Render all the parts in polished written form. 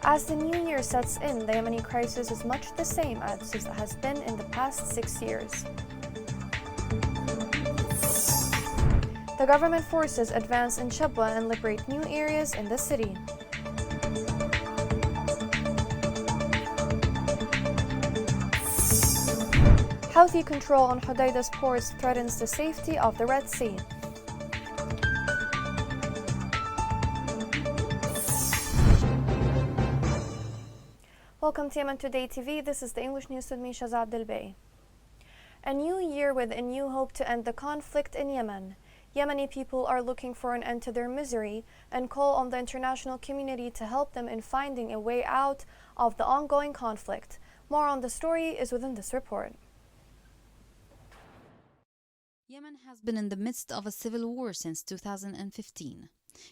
As the new year sets in, the Yemeni crisis is much the same as it has been in the past 6 years. The government forces advance in Shabwa and liberate new areas in the city. Houthi control on Hodeida's ports threatens the safety of the Red Sea. Welcome to Yemen Today TV. This is the English news with me, Shazad Dilbey. A new year with a new hope to end the conflict in Yemen. Yemeni people are looking for an end to their misery and call on the international community to help them in finding a way out of the ongoing conflict. More on the story is within this report. Yemen has been in the midst of a civil war since 2015.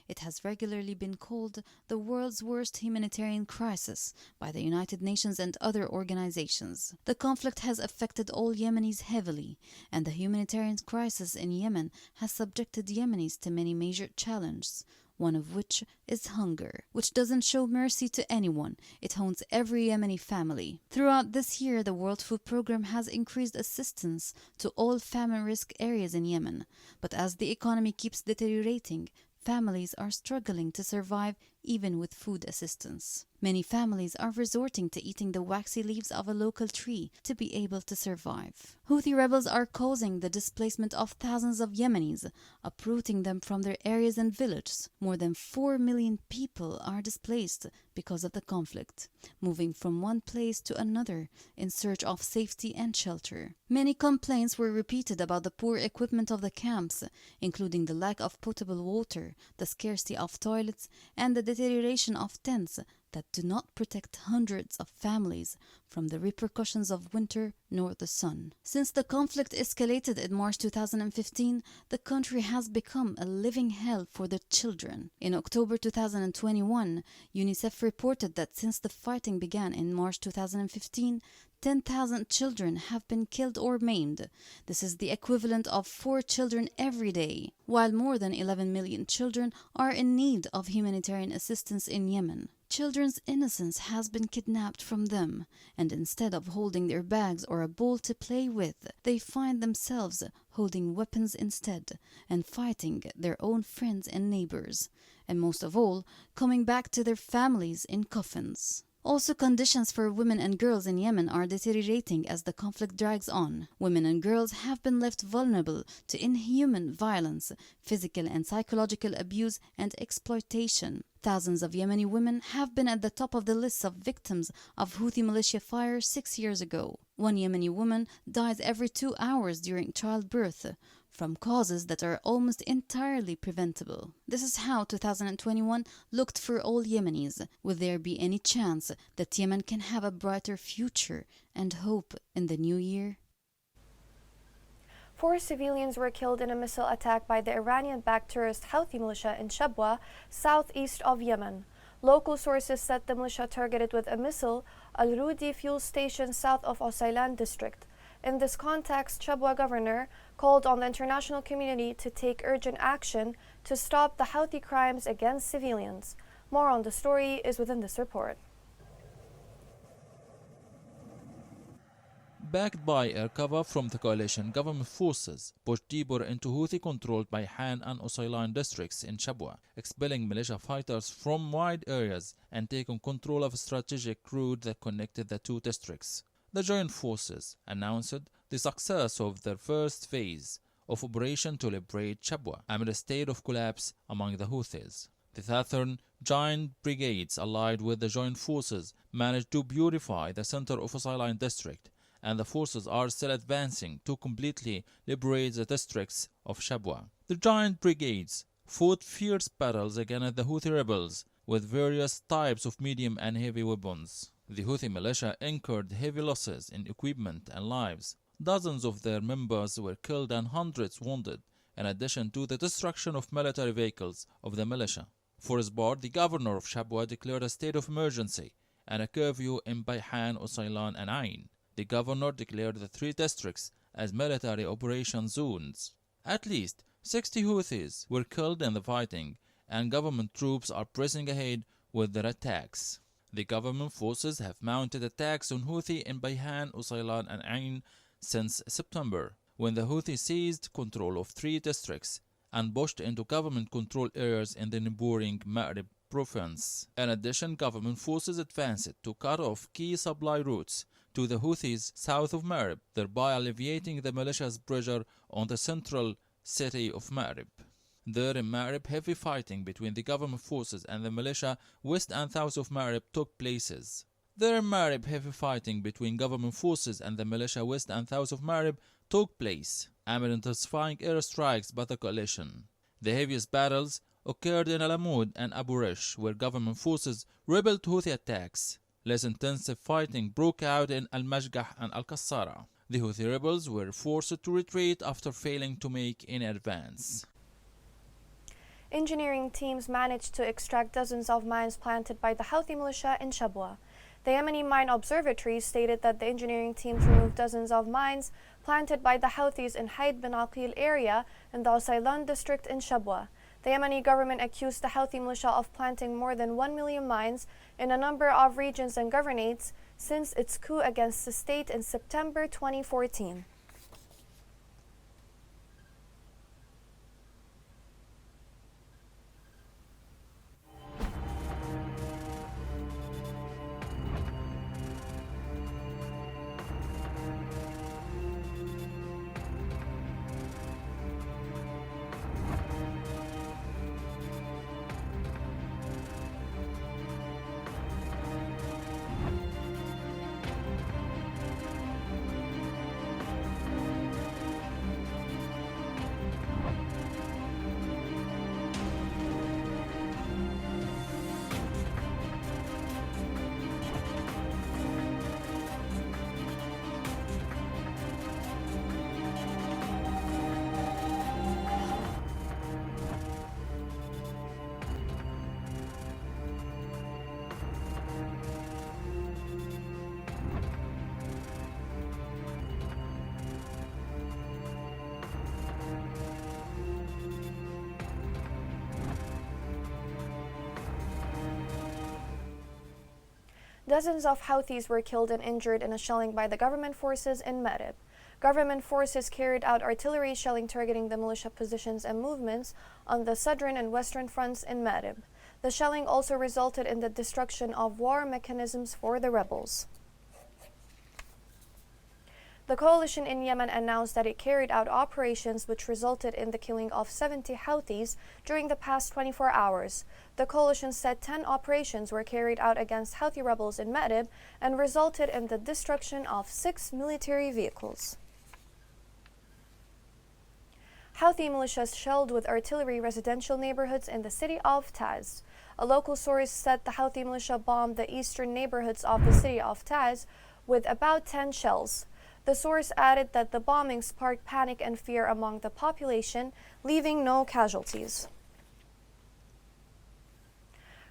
It has regularly been called the world's worst humanitarian crisis by the United Nations and other organizations. The conflict has affected all Yemenis heavily, and the humanitarian crisis in Yemen has subjected Yemenis to many major challenges, one of which is hunger, which doesn't show mercy to anyone. It haunts every Yemeni family. Throughout this year, the World Food Programme has increased assistance to all famine risk areas in Yemen. But as the economy keeps deteriorating, families are struggling to survive even with food assistance. Many families are resorting to eating the waxy leaves of a local tree to be able to survive. Houthi rebels are causing the displacement of thousands of Yemenis, uprooting them from their areas and villages. More than 4 million people are displaced because of the conflict, moving from one place to another in search of safety and shelter. Many complaints were repeated about the poor equipment of the camps, including the lack of potable water, the scarcity of toilets, and the deterioration of tents that do not protect hundreds of families from the repercussions of winter nor the sun. Since the conflict escalated in March 2015, the country has become a living hell for the children. In October 2021, UNICEF reported that since the fighting began in March 2015, 10,000 children have been killed or maimed. This is the equivalent of 4 children every day, while more than 11 million children are in need of humanitarian assistance in Yemen. Children's innocence has been kidnapped from them, and instead of holding their bags or a ball to play with, they find themselves holding weapons instead and fighting their own friends and neighbors, and most of all, coming back to their families in coffins. Also, conditions for women and girls in Yemen are deteriorating as the conflict drags on. Women and girls have been left vulnerable to inhuman violence, physical and psychological abuse, and exploitation. Thousands of Yemeni women have been at the top of the lists of victims of Houthi militia fire 6 years ago. One Yemeni woman dies every 2 hours during childbirth, from causes that are almost entirely preventable. This is how 2021 looked for all Yemenis. Will there be any chance that Yemen can have a brighter future and hope in the new year? 4 civilians were killed in a missile attack by the Iranian-backed terrorist Houthi militia in Shabwa, southeast of Yemen. Local sources said the militia targeted with a missile Al-Rudi fuel station south of Osailan district. In this context, Shabwa governor called on the international community to take urgent action to stop the Houthi crimes against civilians. More on the story is within this report. Backed by air cover from the coalition, government forces pushed deeper into Houthi-controlled by Han and Osailan districts in Shabwa, expelling militia fighters from wide areas and taking control of a strategic route that connected the two districts. The joint forces announced the success of their first phase of operation to liberate Shabwa amid a state of collapse among the Houthis. The Southern Giant Brigades, allied with the joint forces, managed to purify the center of Osailan district, and the forces are still advancing to completely liberate the districts of Shabwa. The Giant Brigades fought fierce battles against the Houthi rebels with various types of medium and heavy weapons. The Houthi militia incurred heavy losses in equipment and lives. Dozens of their members were killed and hundreds wounded, in addition to the destruction of military vehicles of the militia. For his part, the governor of Shabwa declared a state of emergency and a curfew in Bayhan, Osailan, and Ain. The governor declared the 3 districts as military operation zones. At least 60 Houthis were killed in the fighting, and government troops are pressing ahead with their attacks. The government forces have mounted attacks on Houthi in Bayhan, Usaylan and Ain since September, when the Houthi seized control of 3 districts and pushed into government-controlled areas in the neighboring Ma'rib province. In addition, government forces advanced to cut off key supply routes to the Houthis south of Ma'rib, thereby alleviating the militia's pressure on the central city of Ma'rib. There in Ma'rib, heavy fighting between the government forces and the militia west and south of Ma'rib took place. There in Ma'rib, heavy fighting between government forces and the militia west and south of Ma'rib took place amid intensifying airstrikes by the coalition. The heaviest battles occurred in Al-Amud and Abu Rish, where government forces repelled Houthi attacks. Less intensive fighting broke out in Al-Majgah and Al-Qassara. The Houthi rebels were forced to retreat after failing to make any advance. Engineering teams managed to extract dozens of mines planted by the Houthi militia in Shabwa. The Yemeni Mine Observatory stated that the engineering teams removed dozens of mines planted by the Houthis in Haid bin Aqil area in the Usaylan district in Shabwa. The Yemeni government accused the Houthi militia of planting more than 1 million mines in a number of regions and governorates since its coup against the state in September 2014. Dozens of Houthis were killed and injured in a shelling by the government forces in Ma'rib. Government forces carried out artillery shelling targeting the militia positions and movements on the southern and western fronts in Ma'rib. The shelling also resulted in the destruction of war mechanisms for the rebels. The coalition in Yemen announced that it carried out operations which resulted in the killing of 70 Houthis during the past 24 hours. The coalition said 10 operations were carried out against Houthi rebels in Ma'rib and resulted in the destruction of 6 military vehicles. Houthi militias shelled with artillery residential neighborhoods in the city of Taz. A local source said the Houthi militia bombed the eastern neighborhoods of the city of Taz with about 10 shells. The source added that the bombing sparked panic and fear among the population, leaving no casualties.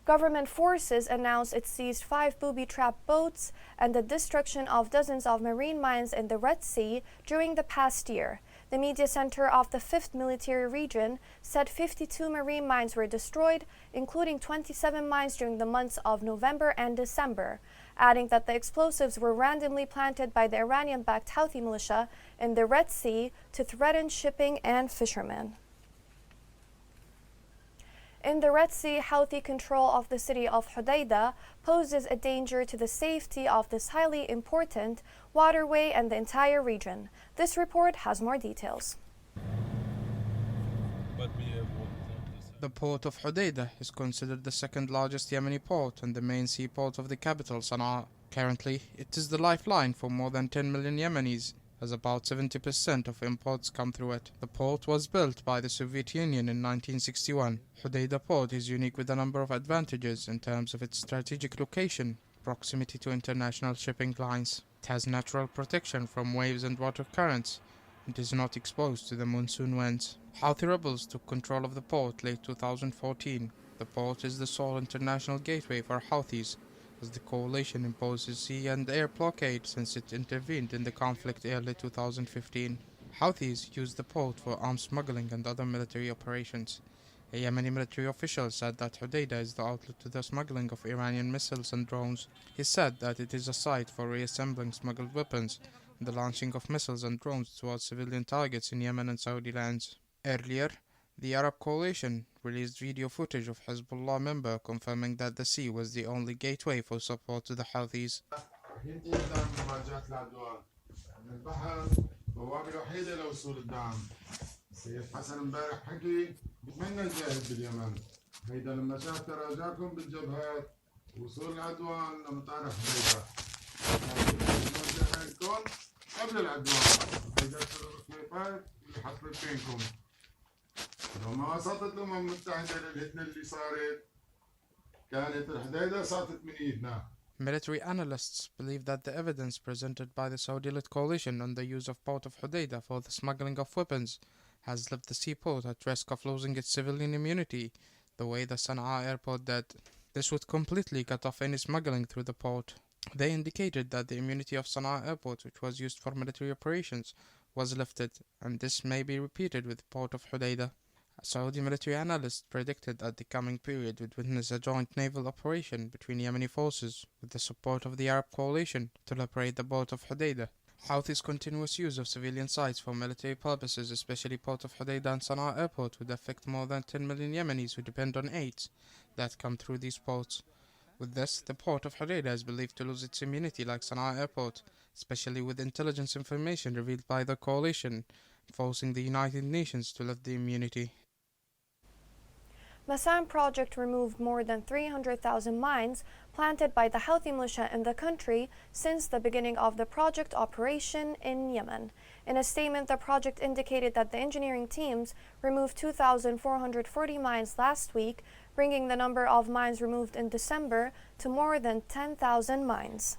Government forces announced it seized 5 booby-trapped boats and the destruction of dozens of marine mines in the Red Sea during the past year. The media center of the 5th Military Region said 52 marine mines were destroyed, including 27 mines during the months of November and December, adding that the explosives were randomly planted by the Iranian-backed Houthi militia in the Red Sea to threaten shipping and fishermen. In the Red Sea, Houthi control of the city of Hodeidah poses a danger to the safety of this highly important waterway and the entire region. This report has more details. The port of Hodeidah is considered the second largest Yemeni port and the main seaport of the capital, Sana'a. Currently, it is the lifeline for more than 10 million Yemenis, as about 70% of imports come through it. The port was built by the Soviet Union in 1961. Hodeidah port is unique with a number of advantages in terms of its strategic location, proximity to international shipping lines. It has natural protection from waves and water currents, and is not exposed to the monsoon winds. Houthi rebels took control of the port late 2014. The port is the sole international gateway for Houthis, as the coalition imposes sea and air blockade since it intervened in the conflict early 2015. Houthis use the port for arms smuggling and other military operations. A Yemeni military official said that Hodeidah is the outlet to the smuggling of Iranian missiles and drones. He said that it is a site for reassembling smuggled weapons and the launching of missiles and drones towards civilian targets in Yemen and Saudi lands. Earlier, the Arab coalition released video footage of Hezbollah member confirming that the sea was the only gateway for support to the Houthis. سيد حسن امبارح حكي بتمنى نجاهد باليمن هيدا لما شاف تراجعكم بالجبهات وصول العدوان لمطارح حديدة كان قبل العدوان هيدا الخلافات اللي حصلت بينكم لما وصلت الأمم المتحدة للهدنة اللي صارت كانت الحديدة صارت من ايدنا. Military analysts believe that the evidence presented by the Saudi-led coalition on the use of Port of Hodeidah for the smuggling of weapons has left the seaport at risk of losing its civilian immunity, the way the Sana'a airport did. This would completely cut off any smuggling through the port. They indicated that the immunity of Sana'a airport, which was used for military operations, was lifted, and this may be repeated with the Port of Hodeidah. A Saudi military analyst predicted that the coming period would witness a joint naval operation between Yemeni forces with the support of the Arab coalition to liberate the Port of Hodeidah. Houthis' continuous use of civilian sites for military purposes, especially Port of Hodeidah and Sana'a airport, would affect more than 10 million Yemenis who depend on aid that come through these ports. With this, the Port of Hodeidah is believed to lose its immunity like Sana'a airport, especially with intelligence information revealed by the coalition, forcing the United Nations to lift the immunity. Masam project removed more than 300,000 mines planted by the Houthi militia in the country since the beginning of the project operation in Yemen. In a statement, the project indicated that the engineering teams removed 2,440 mines last week, bringing the number of mines removed in December to more than 10,000 mines.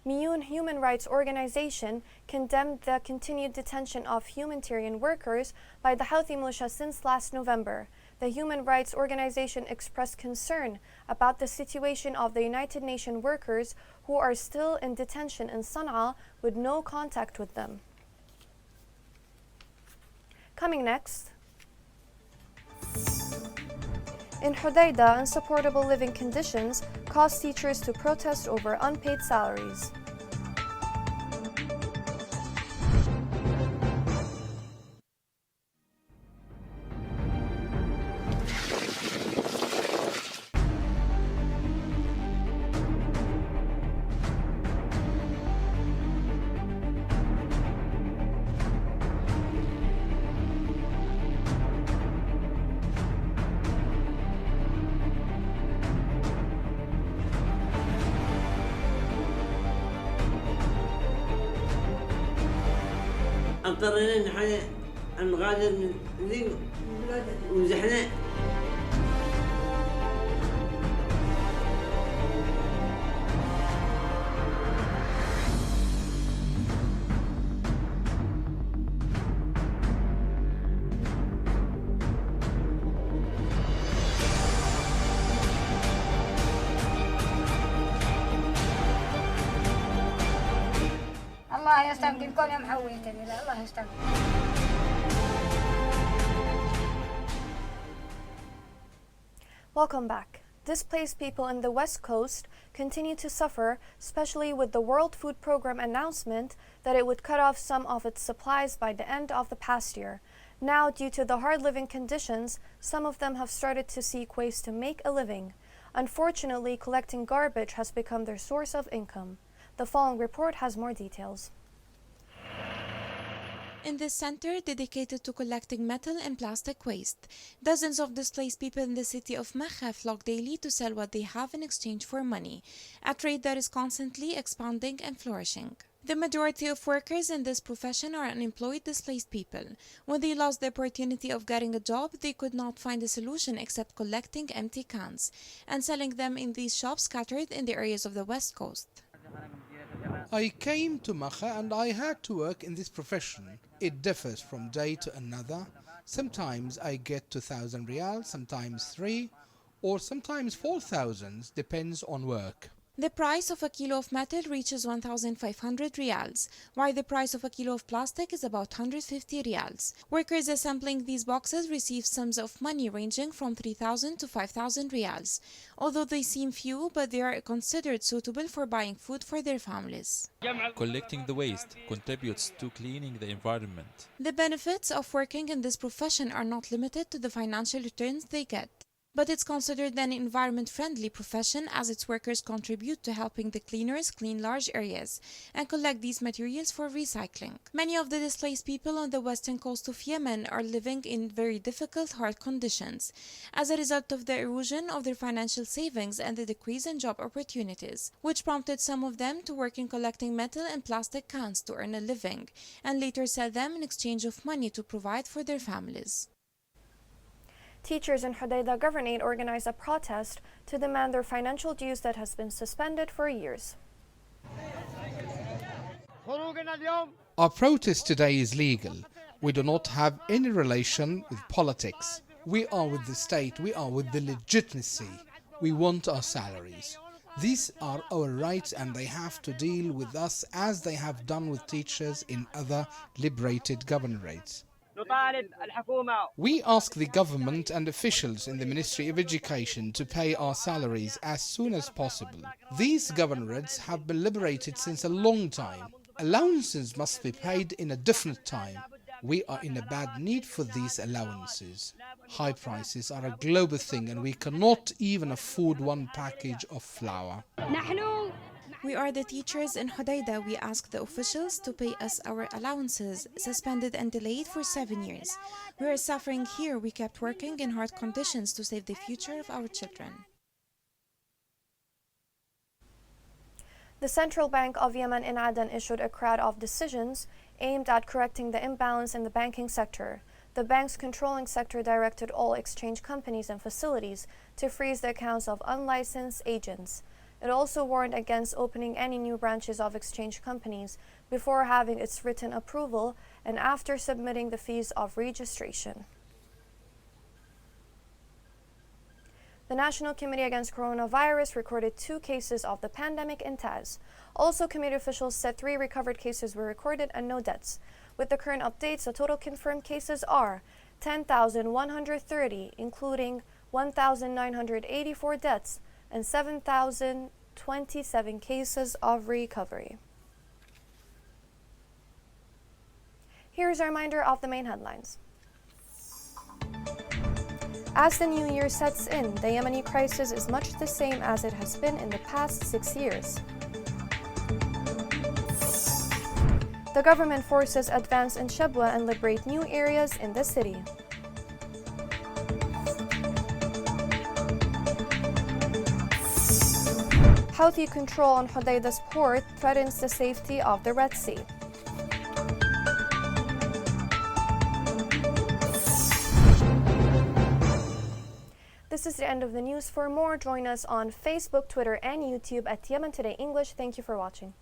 Miyun Human Rights Organization condemned the continued detention of humanitarian workers by the Houthi militia since last November. The Human Rights Organization expressed concern about the situation of the United Nations workers who are still in detention in Sana'a with no contact with them. Coming next. In Hodeidah, insupportable living conditions caused teachers to protest over unpaid salaries. اضطرينا ان احنا نغادر من ذي وزحنا. الله يستنقذكم يا محويتني الله يستنقذ. Welcome back. Displaced people in the West Coast continue to suffer, especially with the World Food Program announcement that it would cut off some of its supplies by the end of the past year. Now, due to the hard living conditions, some of them have started to seek ways to make a living. Unfortunately, collecting garbage has become their source of income. The following report has more details. In this center dedicated to collecting metal and plastic waste, dozens of displaced people in the city of Makha flock daily to sell what they have in exchange for money, a trade that is constantly expanding and flourishing. The majority of workers in this profession are unemployed displaced people. When they lost the opportunity of getting a job, they could not find a solution except collecting empty cans and selling them in these shops scattered in the areas of the West Coast. I came to Makha and I had to work in this profession. It differs from day to another. Sometimes I get 2,000 riyals, sometimes 3, or sometimes 4,000, depends on work. The price of a kilo of metal reaches 1,500 riyals, while the price of a kilo of plastic is about 150 riyals. Workers assembling these boxes receive sums of money ranging from 3,000 to 5,000 riyals. Although they seem few, but they are considered suitable for buying food for their families. Collecting the waste contributes to cleaning the environment. The benefits of working in this profession are not limited to the financial returns they get. But it's considered an environment-friendly profession as its workers contribute to helping the cleaners clean large areas and collect these materials for recycling. Many of the displaced people on the western coast of Yemen are living in very difficult, hard conditions as a result of the erosion of their financial savings and the decrease in job opportunities, which prompted some of them to work in collecting metal and plastic cans to earn a living and later sell them in exchange of money to provide for their families. Teachers in Hodeidah Governorate organized a protest to demand their financial dues that has been suspended for years. Our protest today is legal. We do not have any relation with politics. We are with the state. We are with the legitimacy. We want our salaries. These are our rights and they have to deal with us as they have done with teachers in other liberated governorates. We ask the government and officials in the Ministry of Education to pay our salaries as soon as possible. These governorates have been liberated since a long time. Allowances must be paid in a definite time. We are in a bad need for these allowances. High prices are a global thing and we cannot even afford one package of flour. We are the teachers in Hodeidah. We ask the officials to pay us our allowances, suspended and delayed for 7 years. We are suffering here. We kept working in hard conditions to save the future of our children. The Central Bank of Yemen in Aden issued a crowd of decisions aimed at correcting the imbalance in the banking sector. The bank's controlling sector directed all exchange companies and facilities to freeze the accounts of unlicensed agents. It also warned against opening any new branches of exchange companies before having its written approval and after submitting the fees of registration. The National Committee Against Coronavirus recorded 2 cases of the pandemic in Taz. Also, committee officials said 3 recovered cases were recorded and no deaths. With the current updates, the total confirmed cases are 10,130, including 1,984 deaths and 7,027 cases of recovery. Here's a reminder of the main headlines. As the new year sets in, the Yemeni crisis is much the same as it has been in the past 6 years. The government forces advance in Shabwa and liberate new areas in the city. Houthi control on Hodeidah's port threatens the safety of the Red Sea. This is the end of the news. For more, join us on Facebook, Twitter, and YouTube at Yemen Today English. Thank you for watching.